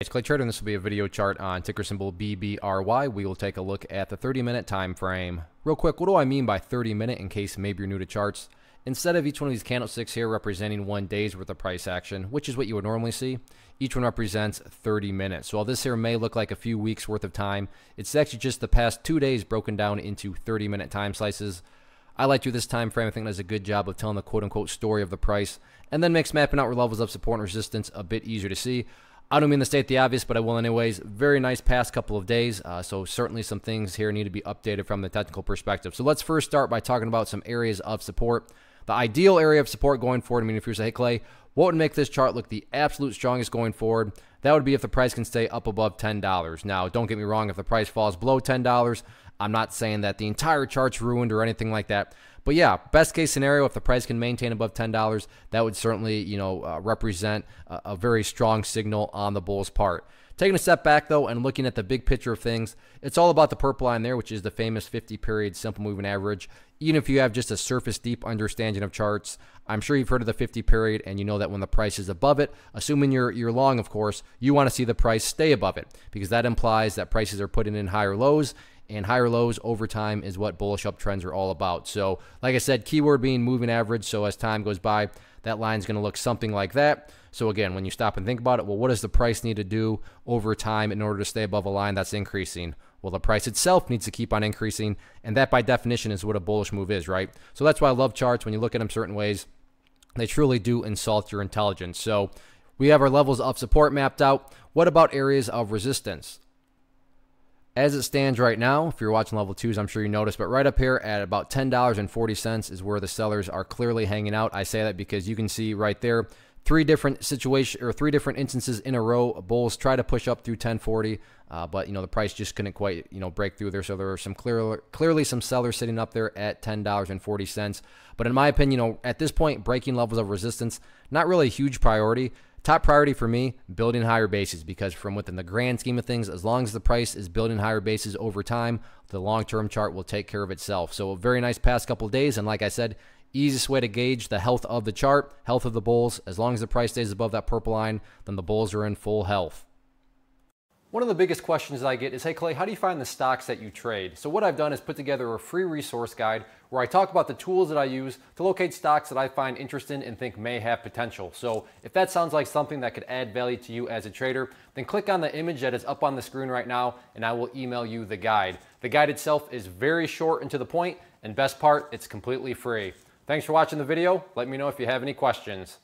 It's Clay Trader, and this will be a video chart on ticker symbol BBRY. We will take a look at the 30-minute time frame. Real quick, what do I mean by 30-minute in case maybe you're new to charts? Instead of each one of these candlesticks here representing 1 day's worth of price action, which is what you would normally see, each one represents 30 minutes. So while this here may look like a few weeks worth of time, it's actually just the past 2 days broken down into 30-minute time slices. I like to do this time frame. I think it does a good job of telling the quote-unquote story of the price, and then makes mapping out where levels of support and resistance a bit easier to see. I don't mean to state the obvious, but I will anyways. Very nice past couple of days, so certainly some things here need to be updated from the technical perspective. So let's first start by talking about some areas of support. The ideal area of support going forward, I mean, if you're saying, hey Clay, what would make this chart look the absolute strongest going forward? That would be if the price can stay up above $10. Now, don't get me wrong, if the price falls below $10, I'm not saying that the entire chart's ruined or anything like that. But yeah, best case scenario, if the price can maintain above $10, that would certainly, represent a very strong signal on the bull's part. Taking a step back though and looking at the big picture of things, it's all about the purple line there, which is the famous 50-period simple moving average. Even if you have just a surface deep understanding of charts, I'm sure you've heard of the 50-period and you know that when the price is above it, assuming you're long, of course, you want to see the price stay above it because that implies that prices are putting in higher lows, and higher lows over time is what bullish uptrends are all about. So like I said, keyword being moving average. So as time goes by, that line is going to look something like that. So again, when you stop and think about it, well, what does the price need to do over time in order to stay above a line that's increasing? Well, the price itself needs to keep on increasing, and that by definition is what a bullish move is, right? So that's why I love charts. When you look at them certain ways, they truly do insult your intelligence. So we have our levels of support mapped out. What about areas of resistance? As it stands right now, if you're watching level 2s, I'm sure you noticed, but right up here at about $10.40 is where the sellers are clearly hanging out. I say that because you can see right there, three different instances in a row. Bulls try to push up through 1040, but the price just couldn't quite break through there. So there are some clearly some sellers sitting up there at $10.40. But in my opinion, at this point, breaking levels of resistance, not really a huge priority. Top priority for me, building higher bases, because from within the grand scheme of things, as long as the price is building higher bases over time, the long-term chart will take care of itself. So a very nice past couple of days, and like I said, easiest way to gauge the health of the chart, health of the bulls, as long as the price stays above that purple line, then the bulls are in full health. One of the biggest questions I get is, hey Clay, how do you find the stocks that you trade? So what I've done is put together a free resource guide where I talk about the tools that I use to locate stocks that I find interesting and think may have potential. So if that sounds like something that could add value to you as a trader, then click on the image that is up on the screen right now and I will email you the guide. The guide itself is very short and to the point, and best part, it's completely free. Thanks for watching the video. Let me know if you have any questions.